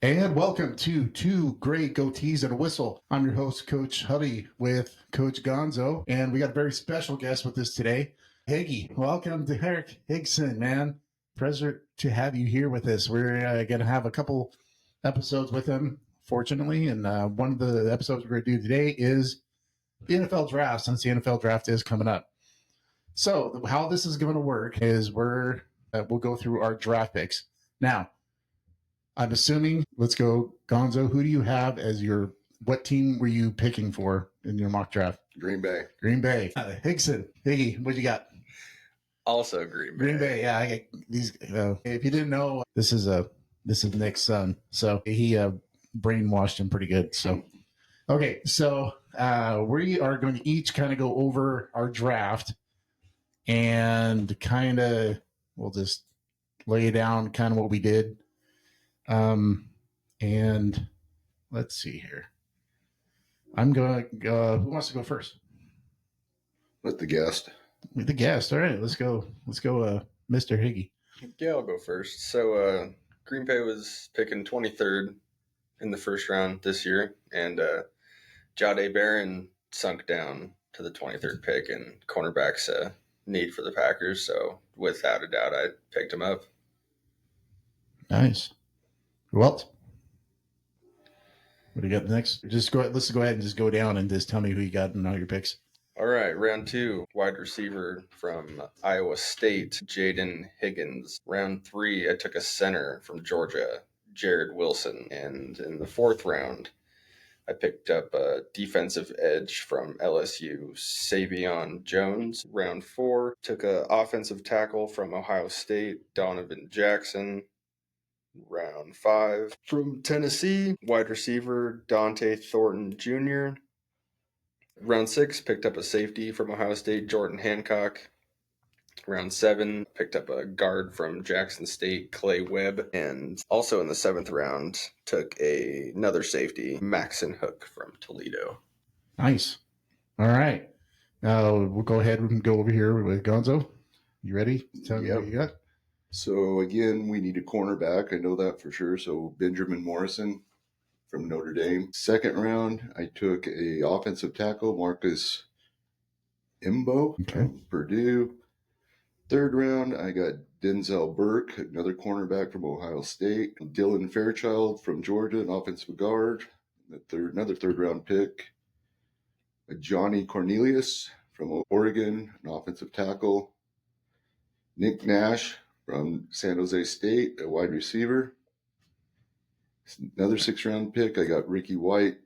And welcome to Two Great Goatees and a Whistle. I'm your host, Coach Hubby, with Coach Gonzo, and we got a very special guest with us today, Higgy. Welcome to Eric Higson, man. Pleasure to have you here with us. We're going to have a couple episodes with him, fortunately, and one of the episodes we're going to do today is the NFL draft, since the NFL draft is coming up. So how this is going to work is we'll go through our draft picks. Now, I'm assuming, let's go, Gonzo. Who do you have as what team were you picking for in your mock draft? Green Bay. Green Bay. Higgy, what you got? Also Green Bay. Green Bay. Yeah, I get these. If you didn't know, this is Nick's son, so he brainwashed him pretty good. So, okay, so we are going to each kind of go over our draft and kind of we'll just lay down kind of what we did. And let's see here. I'm going to go. Who wants to go first? Let the guest. The guest. All right, let's go. Mr. Higgy. Yeah, I'll go first. So Green Bay was picking 23rd in the first round this year, and Jahdae Barron sunk down to the 23rd pick, and cornerback's a need for the Packers. So without a doubt, I picked him up. Nice. Who else? What do you got next? Let's go ahead and just go down and just tell me who you got and all your picks. All right, round 2, wide receiver from Iowa State, Jaden Higgins. Round 3, I took a center from Georgia, Jared Wilson. And in the 4th round, I picked up a defensive edge from LSU, Savion Jones. Round 4, took an offensive tackle from Ohio State, Donovan Jackson. Round 5, from Tennessee, wide receiver, Dante Thornton Jr. Round 6, picked up a safety from Ohio State, Jordan Hancock. Round 7, picked up a guard from Jackson State, Clay Webb. And also in the 7th round, took another safety, Maxon Hook from Toledo. Nice. All right. We'll go ahead and go over here with Gonzo. You ready? Tell me what you got. So again, we need a cornerback. I know that for sure. So Benjamin Morrison from Notre Dame. 2nd round, I took a offensive tackle, Marcus Imbo from Purdue. 3rd round, I got Denzel Burke, another cornerback from Ohio State. Dylan Fairchild from Georgia, an offensive guard. Another 3rd round pick. Johnny Cornelius from Oregon, an offensive tackle. Nick Nash from San Jose State, a wide receiver. Another 6th round pick, I got Ricky White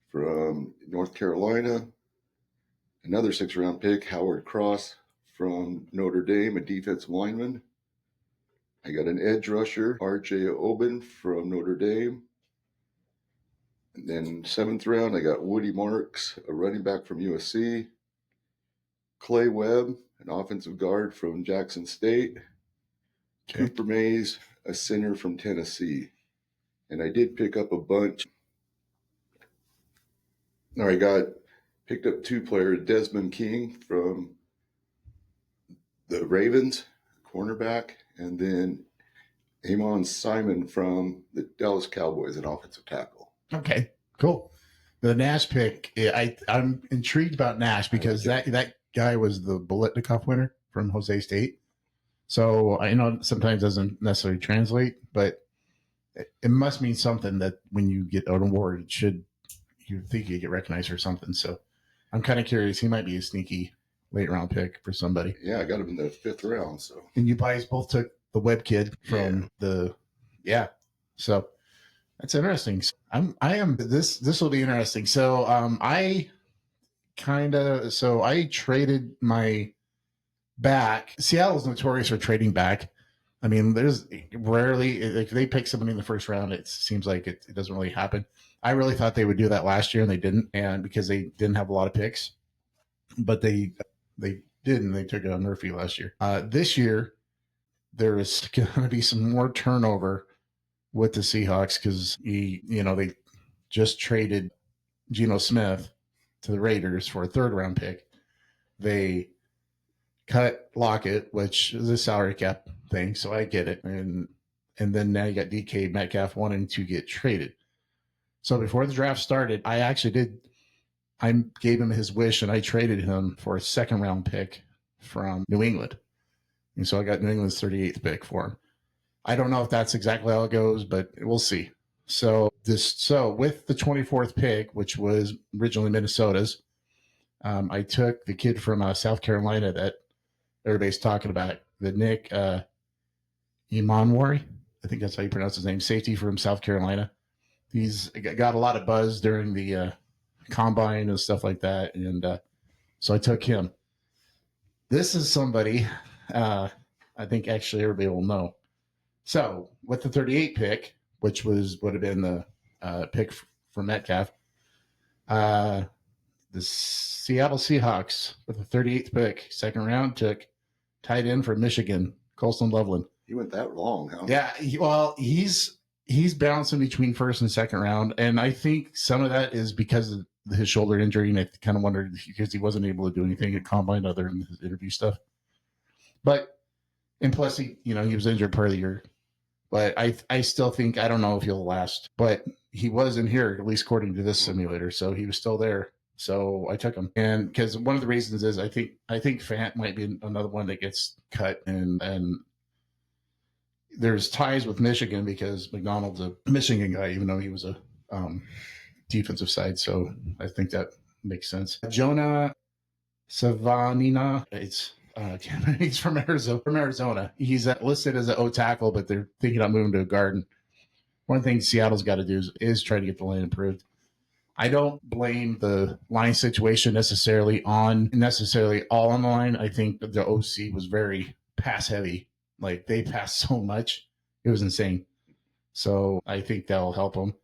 from North Carolina. Another 6th round pick, Howard Cross from Notre Dame, a defensive lineman. I got an edge rusher, RJ Oben from Notre Dame. And then 7th round, I got Woody Marks, a running back from USC. Clay Webb, an offensive guard from Jackson State. Cooper Mays, a center from Tennessee. And I did pick up a bunch. I picked up 2 players, Desmond King from the Ravens, cornerback, and then Amon Simon from the Dallas Cowboys, an offensive tackle. Okay, cool. The Nash pick, I'm intrigued about Nash because that guy was the Biletnikoff winner from Jose State. So I know it sometimes doesn't necessarily translate, but it must mean something that when you get an award, you think you get recognized for something. So I'm kind of curious. He might be a sneaky late round pick for somebody. Yeah, I got him in the 5th round. So, and you guys both took the Webb kid from So that's interesting. This will be interesting. So I traded my back. Seattle's notorious for trading back. I mean, there's rarely, if they pick somebody in the 1st round, it seems like it doesn't really happen. I really thought they would do that last year, and they didn't, and because they didn't have a lot of picks, but they didn't. They took a Murphy last year. This year, there is going to be some more turnover with the Seahawks because they just traded Geno Smith to the Raiders for a 3rd round pick. They cut Lockett, which is a salary cap thing, so I get it. And And then now you got DK Metcalf wanting to get traded. So before the draft started, I gave him his wish and I traded him for a second round pick from New England. And so I got New England's 38th pick for him. I don't know if that's exactly how it goes, but we'll see. So with the 24th pick, which was originally Minnesota's, I took the kid from South Carolina that everybody's talking about, the Nick Imanwari. I think that's how you pronounce his name. Safety from South Carolina. He's got a lot of buzz during the combine and stuff like that, and so I took him. This is somebody I think actually everybody will know. So with the 38 pick, which would have been the pick for Metcalf, the Seattle Seahawks with the 38th pick, second round, took tight end from Michigan, Colston Loveland. He went that long, huh? Yeah, he's bouncing between first and second round, and I think some of that is because of his shoulder injury, and I kind of wondered because he wasn't able to do anything at combine other than his interview stuff. And plus he was injured part of the year. But I still think, I don't know if he'll last, but he was in here, at least according to this simulator. So he was still there. So I took him. And because one of the reasons is I think Fant might be another one that gets cut. And there's ties with Michigan because McDonald's a Michigan guy, even though he was a defensive side. So I think that makes sense. Jonah Savanina, he's from Arizona. He's listed as an O tackle, but they're thinking about moving to a guard. One thing Seattle's got to do is try to get the line improved. I don't blame the line situation necessarily all on the line. I think the OC was very pass heavy. Like they passed so much, it was insane. So I think that'll help them.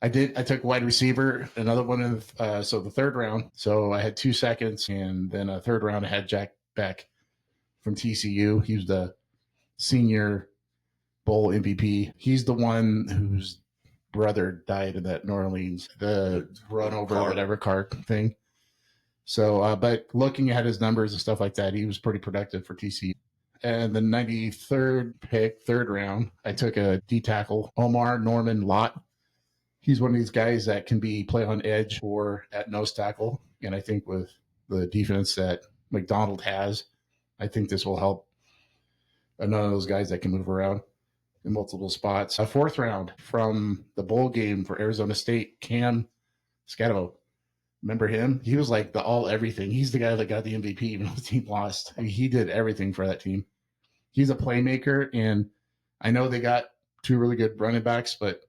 I took wide receiver, another one in the third round. So I had 2 seconds, and then a third round I had Jack Beck from TCU. He was the Senior Bowl MVP. He's the one whose brother died in that New Orleans, the run over whatever car thing. So, but looking at his numbers and stuff like that, he was pretty productive for TCU. And the 93rd pick, third round, I took a D tackle, Omar Norman Lott. He's one of these guys that can play on edge or at nose tackle. And I think with the defense that McDonald has, I think this will help another of those guys that can move around in multiple spots. A fourth round from the bowl game for Arizona State, Cam Scatabo. Remember him? He was like the all everything. He's the guy that got the MVP even though the team lost. I mean, he did everything for that team. He's a playmaker, and I know they got 2 really good running backs, but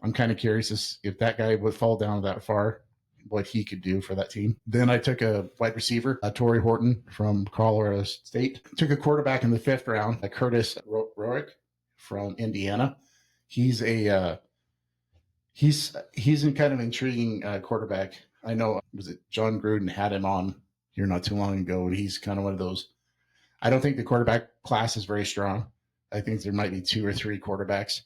I'm kind of curious if that guy would fall down that far, what he could do for that team. Then I took a wide receiver, Torrey Horton from Colorado State. Took a quarterback in the 5th round, Curtis Rourke from Indiana. He's a he's a kind of intriguing quarterback. I know, was it John Gruden had him on here not too long ago, and he's kind of one of those. I don't think the quarterback class is very strong. I think there might be 2 or 3 quarterbacks.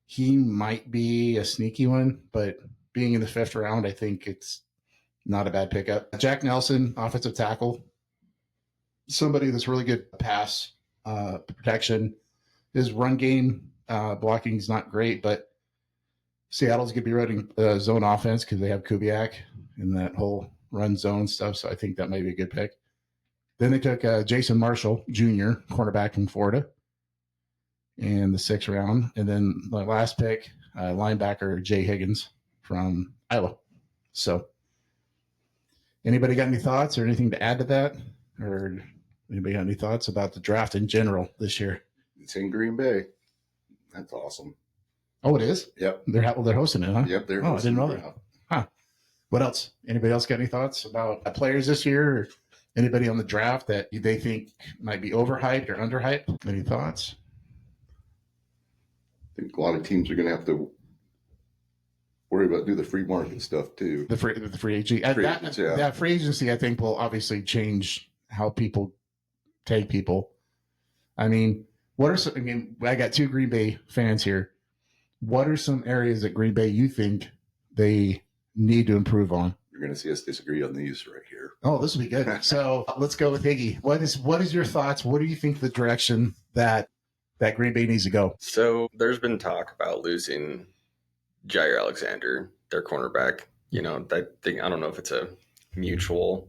He might be a sneaky one, but being in the 5th round, I think it's not a bad pickup. Jack Nelson, offensive tackle, somebody that's really good pass protection. His run game blocking is not great, but Seattle's going to be running zone offense because they have Kubiak and that whole run zone stuff, so I think that might be a good pick. Then they took Jason Marshall, Jr., cornerback from Florida, in the 6th round. And then the last pick, linebacker Jay Higgins from Iowa. So anybody got any thoughts or anything to add to that? Or anybody got any thoughts about the draft in general this year? It's in Green Bay. That's awesome. Oh, it is? Yep. They're hosting it, huh? Yep, they're hosting it. I didn't know that. Huh. What else? Anybody else got any thoughts about players this year? Or anybody on the draft that they think might be overhyped or underhyped? Any thoughts? I think a lot of teams are going to have to worry about do the free market stuff too. The free agency. That free agency, I think, will obviously change how people take people. I mean, I got 2 Green Bay fans here. What are some areas that Green Bay you think they need to improve on? You're going to see us disagree on these right here. Oh, this will be good. So let's go with Higgy. What is your thoughts? What do you think the direction that that Green Bay needs to go? So there's been talk about losing Jair Alexander, their cornerback. You know, that thing, I don't know if it's a mutual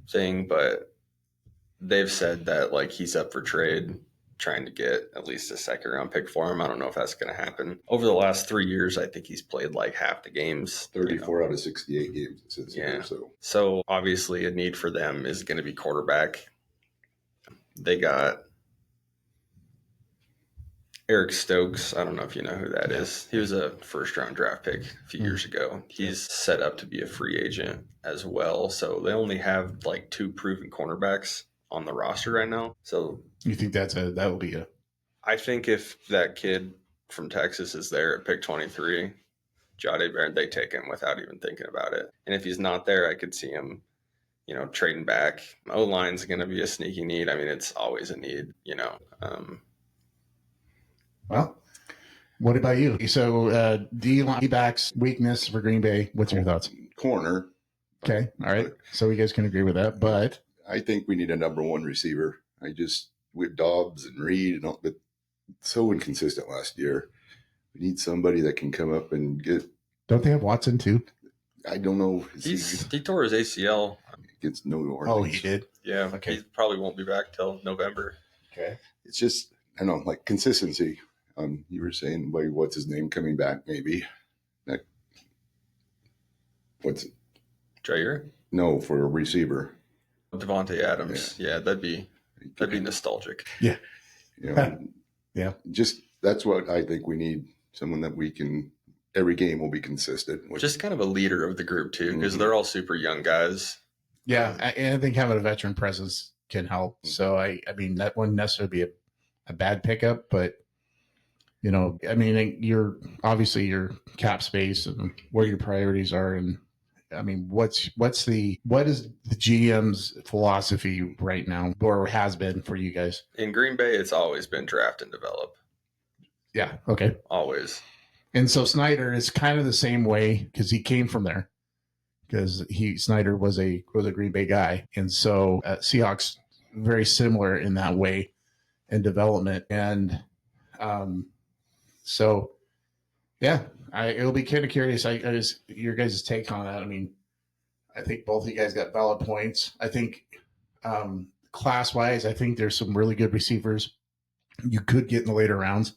thing, but they've said that like he's up for trade, trying to get at least a second round pick for him. I don't know if that's going to happen. Over the last 3 years, I think he's played like half the games. 34 out of 68 games. It says Yeah. here, So obviously a need for them is going to be quarterback. They got Eric Stokes. I don't know if you know who that is. He was a first round draft pick a few years ago. He's set up to be a free agent as well. So they only have like 2 proven cornerbacks on the roster right now. So You think that will be a I think if that kid from Texas is there at pick 23, Jade Barron, they take him without even thinking about it. And if he's not there, I could see him, you know, trading back. O-line's going to be a sneaky need. I mean, it's always a need, you know. Well, what about you? So D-backs weakness for Green Bay. What's your thoughts? corner. Okay. All right. So you guys can agree with that, but I think we need a number 1 receiver. With Dobbs and Reed and all, but so inconsistent last year. We need somebody that can come up and get. Don't they have Watson too? I don't know. He tore his ACL. Against New Orleans. Oh, he did. Yeah. Okay. He probably won't be back till November. Okay. It's just, I don't know, like consistency. You were saying, what's his name coming back? Maybe. What's it? Jair? No, for a receiver. Devontae Adams. Yeah, that'd be nostalgic. Yeah. You know, Yeah. Just that's what I think we need. Someone that we can. Every game will be consistent. Just kind of a leader of the group too, because Mhm. they're all super young guys. Yeah. I think having a veteran presence can help. So I mean, that wouldn't necessarily be a bad pickup, but you know, I mean, you're obviously your cap space and where your priorities are. And I mean, what is the GM's philosophy right now, or has been for you guys? In Green Bay, it's always been draft and develop. Yeah. Okay. Always. And so Snyder is kind of the same way because he came from there. Because Snyder was a Green Bay guy, and so Seahawks very similar in that way in development, and so yeah, it'll be kind of curious. I just your guys' take on that. I mean, I think both of you guys got valid points. I think class wise, I think there's some really good receivers you could get in the later rounds.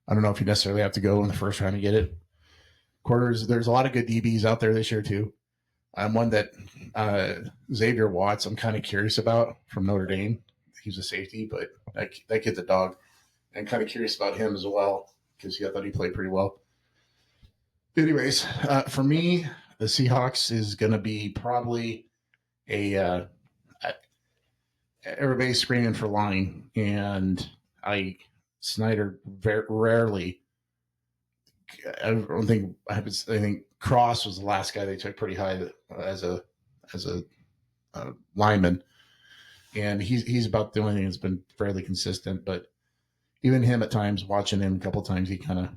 I don't know if you necessarily have to go in the first round to get it. Quarters, there's a lot of good DBs out there this year too. One that Xavier Watts, I'm kind of curious about from Notre Dame. He's a safety, but that kid's a dog. And kind of curious about him as well because I thought he played pretty well. Anyways, for me, the Seahawks is going to be probably everybody's screaming for line, and Snyder very rarely. I think Cross was the last guy they took pretty high as a lineman, and he's about the only thing that's been fairly consistent. But even him at times, watching him a couple of times, he kind of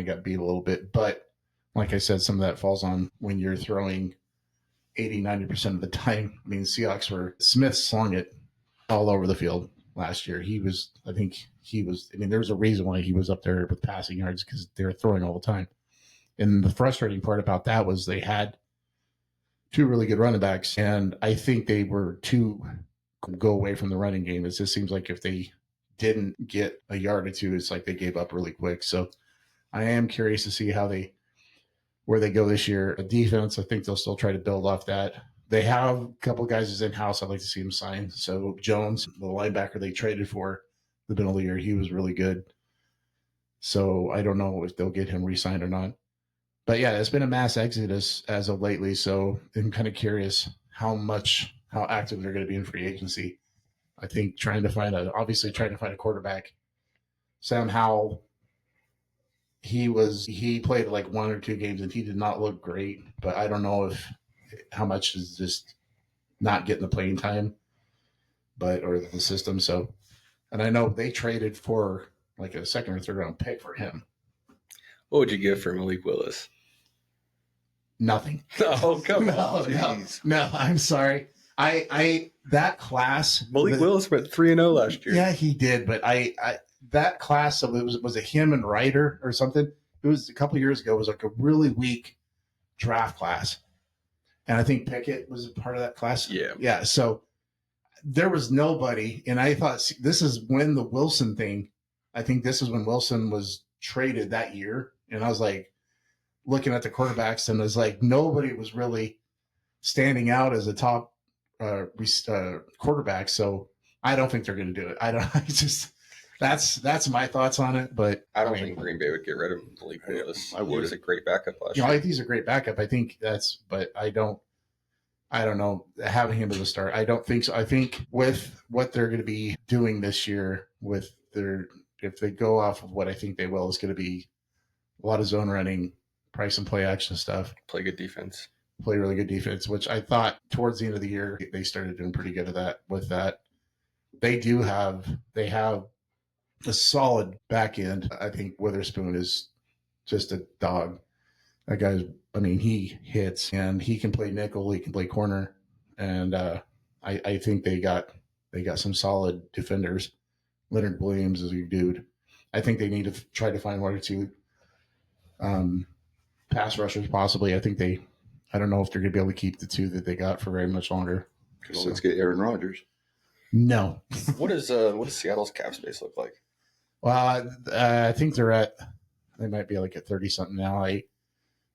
got beat a little bit. But like I said, some of that falls on when you're throwing 80-90% of the time. I mean, Smith slung it all over the field last year. There's a reason why he was up there with passing yards because they were throwing all the time. And the frustrating part about that was they had 2 really good running backs, and I think they were too go away from the running game. It just seems like if they didn't get a yard or 2, it's like they gave up really quick. So I am curious to see where they go this year. A defense, I think they'll still try to build off that. They have a couple guys in house. I'd like to see them sign. So Jones, the linebacker they traded for the middle of the year, he was really good. So I don't know if they'll get him re-signed or not. But yeah, it's been a mass exodus as of lately. So I'm kind of curious how active they're going to be in free agency. I think trying to find a quarterback. Sam Howell, he played like 1 or 2 games and he did not look great, but I don't know how much is just not getting the playing time, or the system. So, and I know they traded for like a 2nd or 3rd round pick for him. What would you give for Malik Willis? Nothing. Oh, come on. No, I'm sorry. That class. Malik Willis went 3-0 last year. Yeah, he did, but that class of was it him and Ryder or something? It was a couple years ago. It was like a really weak draft class, and I think Pickett was a part of that class. Yeah. So there was nobody, and I thought this is when the Wilson thing. I think this is when Wilson was traded that year, and I was like looking at the quarterbacks, and it was like nobody was really standing out as a top quarterback. So I don't think they're going to do it. I don't. I just that's my thoughts on it. But I don't think Green Bay would get rid of Malik Willis. I would. He was a great backup last you know, year. I think he's a great backup. I think that's, but I don't know having him as a start. I don't think so. I think with what they're going to be doing this year with their, if they go off of what I think they will, is going to be a lot of zone running, price and play action stuff. Play good defense. Play really good defense, which I thought towards the end of the year they started doing pretty good at that. With that, they have a solid back end. I think Witherspoon is just a dog. That guy's, I mean, he hits and he can play nickel, he can play corner, and I think they got some solid defenders. Leonard Williams is a dude. I think they need to try to find one or two pass rushers possibly. I don't know if they're going to be able to keep the two that they got for very much longer. So let's get Aaron Rodgers. No. What does Seattle's cap space look like? Well, I think they might be like at 30 something now.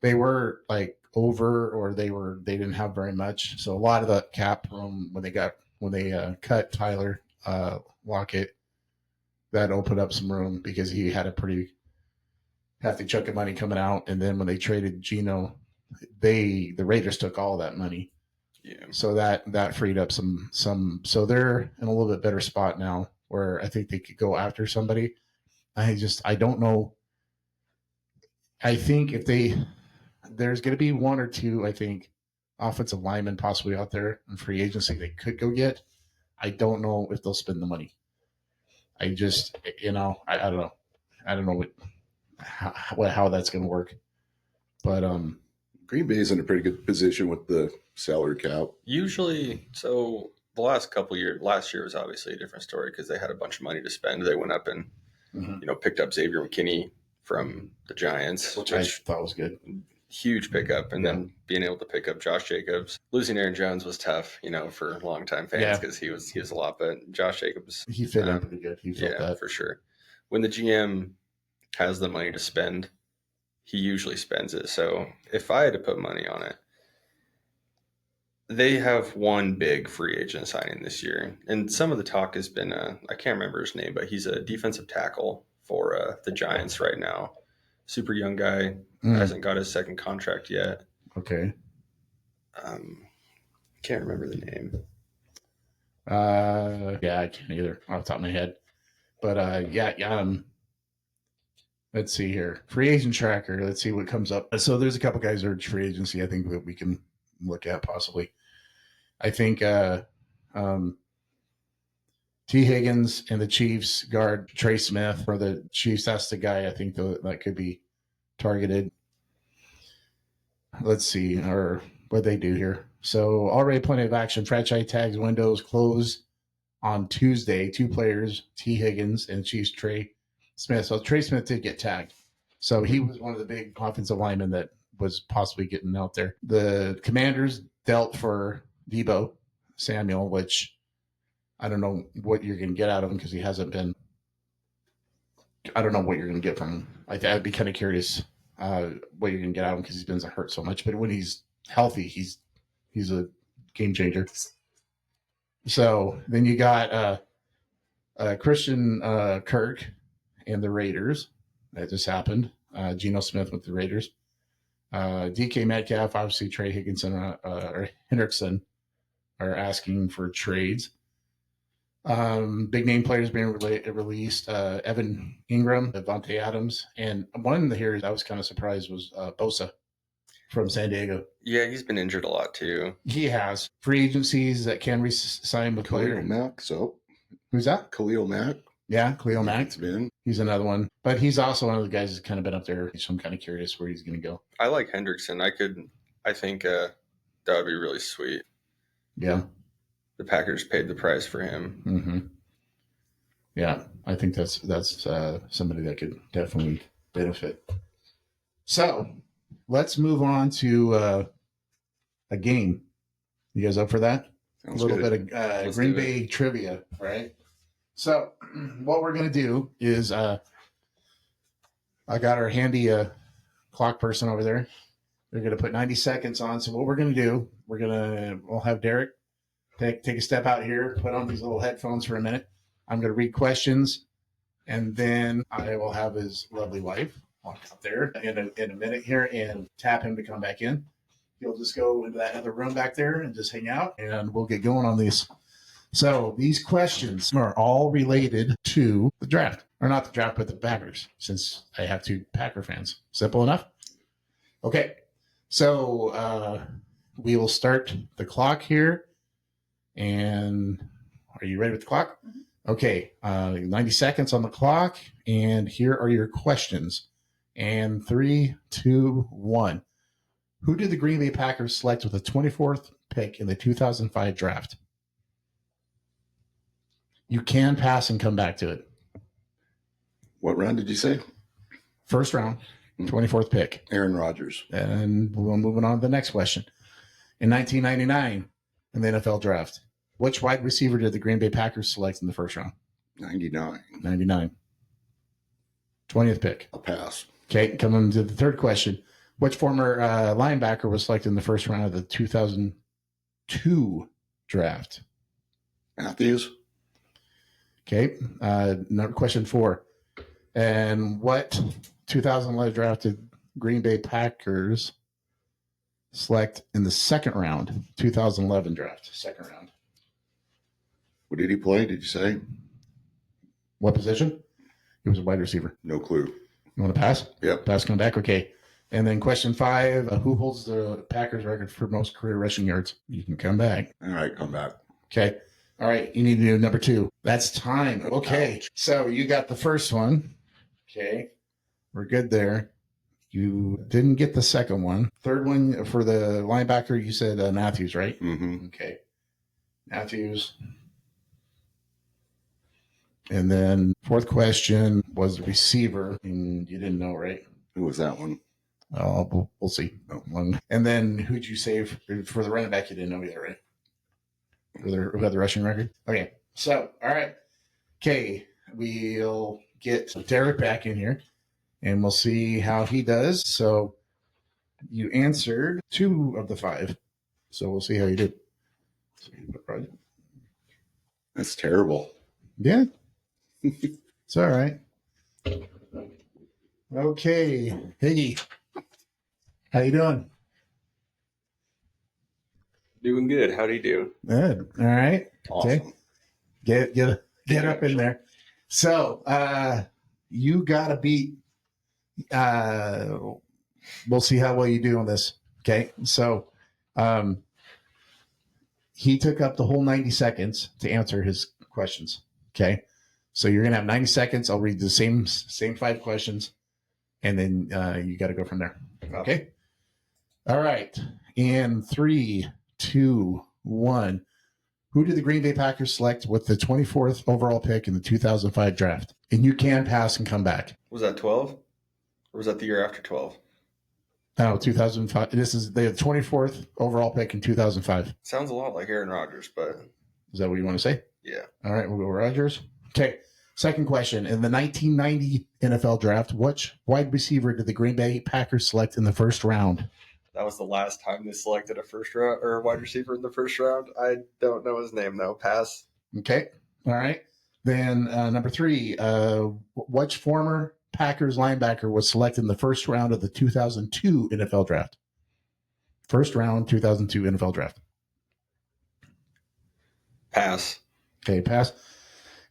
They were like over, or they didn't have very much. So a lot of the cap room when they cut Tyler Lockett, that opened up some room because he had a pretty hefty chunk of money coming out. And then when they traded Geno, the Raiders took all that money. Yeah. So that freed up some. So they're in a little bit better spot now, where I think they could go after somebody. I don't know. I think there's going to be one or two, I think, offensive linemen possibly out there in free agency they could go get. I don't know if they'll spend the money. I just, I don't know. I don't know how that's going to work. But Green Bay is in a pretty good position with the salary cap. Usually, so the last couple years, last year was obviously a different story because they had a bunch of money to spend. They went up and picked up Xavier McKinney from the Giants, which I thought was good. Huge pickup, and then being able to pick up Josh Jacobs. Losing Aaron Jones was tough, for longtime fans because he was a lot, but Josh Jacobs, he fit in pretty good. He felt that for sure. When the GM has the money to spend, he usually spends it. So if I had to put money on it, they have one big free agent signing this year, and some of the talk has been I can't remember his name, but he's a defensive tackle for the Giants right now. Super young guy, hasn't got his second contract yet. Okay. Can't remember the name. Yeah, I can't either off the top of my head. But let's see here. Free agent tracker. Let's see what comes up. So there's a couple guys that are free agency I think that we can look at possibly. I think T. Higgins and the Chiefs guard Trey Smith for the Chiefs. That's the guy I think that could be targeted. Let's see, or what they do here. So already plenty of action. Franchise tags windows close on Tuesday. Two players, T. Higgins and Chiefs Trey Smith. So Trey Smith did get tagged. So he was one of the big offensive linemen that was possibly getting out there. The Commanders dealt for Debo Samuel, which I don't know what you're going to get out of him because he hasn't been. I don't know what you're going to get from him. I'd be kind of curious what you're going to get out of him because he's been hurt so much. But when he's healthy, he's a game changer. So then you got Christian Kirk and the Raiders. That just happened. Geno Smith with the Raiders. DK Metcalf, obviously Trey Higginson or Hendrickson are asking for trades. Big name players being released. Evan Ingram, Devontae Adams, and one here I was kind of surprised was Bosa from San Diego. Yeah, he's been injured a lot too. He has free agencies that can re-sign with Khalil player. Mack. So who's that? Khalil Mack. Yeah, Khalil Mack. Been. He's another one, but he's also one of the guys that's kind of been up there. So I'm kind of curious where he's going to go. I like Hendrickson. I think that would be really sweet. Yeah. The Packers paid the price for him. Mm-hmm. Yeah, I think that's somebody that could definitely benefit. So let's move on to a game. You guys up for that? Sounds A little good. bit of Let's Green do it. Bay trivia, right? So what we're gonna do is I got our handy clock person over there. They're gonna put 90 seconds on. So what we're gonna do, we'll have Derek take a step out here, put on these little headphones for a minute. I'm gonna read questions, and then I will have his lovely wife walk out there in a minute here and tap him to come back in. He'll just go into that other room back there and just hang out, and we'll get going on these. So these questions are all related to the draft, or not the draft, but the Packers, since I have two Packer fans. Simple enough. Okay, so we will start the clock here. And are you ready with the clock? Okay, 90 seconds on the clock, and here are your questions. And 3, 2, 1. Who did the Green Bay Packers select with the 24th pick in the 2005 draft? You can pass and come back to it. What round did you say? First round, 24th pick. Aaron Rodgers. And we're moving on to the next question. In 1999, in the NFL draft, which wide receiver did the Green Bay Packers select in the first round? 99. 99. 20th pick. I'll pass. Okay, coming to the third question. Which former linebacker was selected in the first round of the 2002 draft? Matthews. Okay, question 4. And what 2011 drafted Green Bay Packers select in the second round, 2011 draft, second round? What did he play? Did you say? What position? He was a wide receiver. No clue. You want to pass? Yep. Pass coming back? Okay. And then question 5, who holds the Packers record for most career rushing yards? You can come back. All right, come back. Okay. All right. You need to do number 2. That's time. Okay. Ouch. So you got the first one. Okay. We're good there. You didn't get the second one. Third one for the linebacker, you said Matthews, right? Mm-hmm. Okay. Matthews. And then fourth question was the receiver, and you didn't know, right? Who was that one? We'll see. And then who'd you say for the running back? You didn't know either, right? Who had the rushing record? Okay. So, all right. Okay. We'll get Derek back in here, and we'll see how he does. So you answered 2 of the 5. So we'll see how you do. That's terrible. Yeah. It's all right. Okay. Higgy. How you doing? Doing good. How'd he do? Good. All right. Awesome. Okay. Get up in there. So you gotta beat we'll see how well you do on this. Okay. So he took up the whole 90 seconds to answer his questions. Okay. So you're gonna have 90 seconds. I'll read the same 5 questions, and then you gotta go from there. Okay. All right. In 3, 2, 1. Who did the Green Bay Packers select with the 24th overall pick in the 2005 draft? And you can pass and come back. Was that 12? Or was that the year after 12? No, 2005. This is the 24th overall pick in 2005. Sounds a lot like Aaron Rodgers, but Is that what you want to say? yeah. All right, we'll go Rodgers. Okay. Second question. In the 1990 NFL draft, which wide receiver did the Green Bay Packers select in the first round? That was the last time they selected a first round or a wide receiver in the first round. I don't know his name though. Pass. Okay. All right. Then number 3, which former Packers linebacker was selected in the first round of the 2002 NFL draft? First round, 2002 NFL draft. Pass. Okay, pass.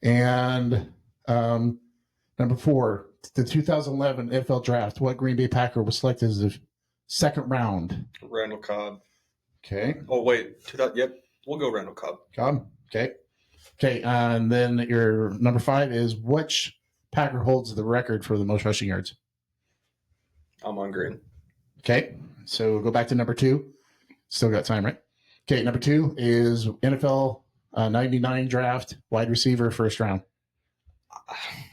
And number 4, the 2011 NFL draft, what Green Bay Packer was selected as the second round? Randall Cobb. Okay. Oh wait, 2000. Yep, we'll go Randall Cobb. Cobb. Okay. Okay. And then your number 5 is which Packer holds the record for the most rushing yards? I'm on green. Okay. So go back to number 2. Still got time, right? Okay. Number 2 is NFL 99 draft wide receiver first round.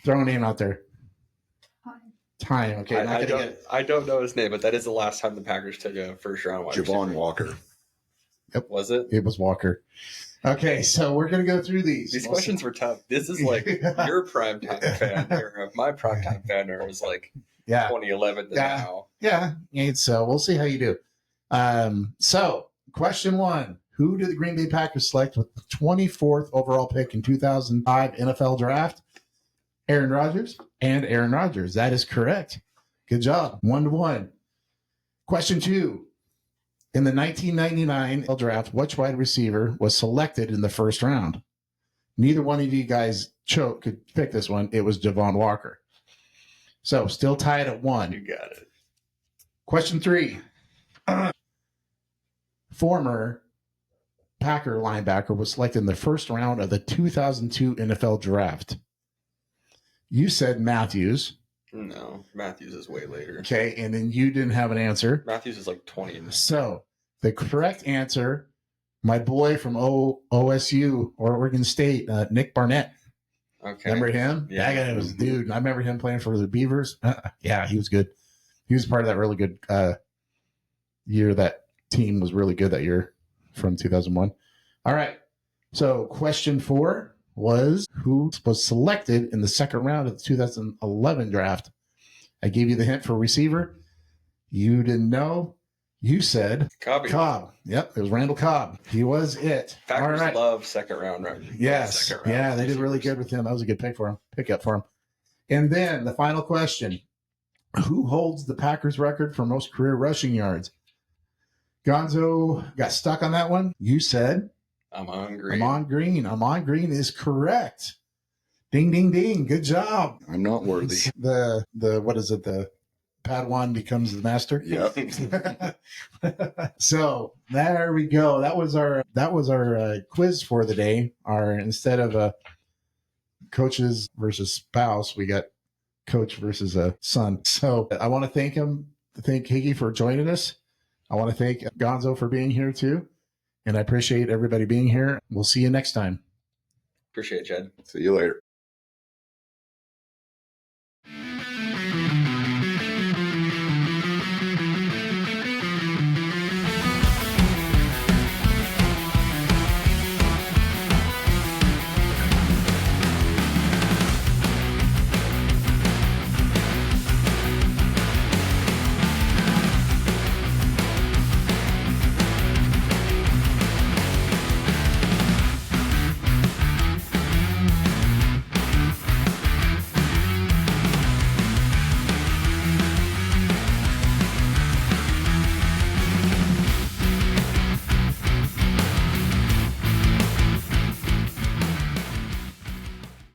Throw a name out there. Time. Okay. I don't know his name, but that is the last time the Packers took a first round wide Javon receiver. Walker. Yep. Was it? It was Walker. Okay, so we're going to go through these. These questions were tough. This is like your primetime fan era. My primetime fan era was like 2011 to now. Yeah. So we'll see how you do. So question 1. Who did the Green Bay Packers select with the 24th overall pick in 2005 NFL draft? Aaron Rodgers and Aaron Rodgers. That is correct. Good job. 1-1. Question 2. In the 1999 NFL draft, which wide receiver was selected in the first round? Neither one of you guys could pick this one. It was Javon Walker. So still tied at 1. You got it. Question 3. Former Packer linebacker was selected in the first round of the 2002 NFL draft. You said Matthews. No, Matthews is way later. Okay, and then you didn't have an answer. Matthews is like 20. So the correct answer, my boy from OSU or Oregon State, Nick Barnett. Okay. Remember him? Yeah. That guy was dude. I remember him playing for the Beavers. Yeah, he was good. He was part of that really good year. That team was really good that year from 2001. All right. So question 4 was who was selected in the second round of the 2011 draft. I gave you the hint for receiver. You didn't know. You said Cobb. Yep, it was Randall Cobb. He was it. Packers all right. love second round, right? Yes. Second round Yeah, they did receivers. really good with him. That was a good pickup for him. And then the final question. Who holds the Packers record for most career rushing yards? Gonzo got stuck on that one. You said Amon Green. Amon Green is correct. Ding, ding, ding. Good job. I'm not worthy. The what is it? The Padawan becomes the master. Yep. So there we go. That was our quiz for the day. Instead of coaches versus spouse, we got coach versus a son. So I want to thank Higgy for joining us. I want to thank Gonzo for being here too. And I appreciate everybody being here. We'll see you next time. Appreciate it, Chad. See you later.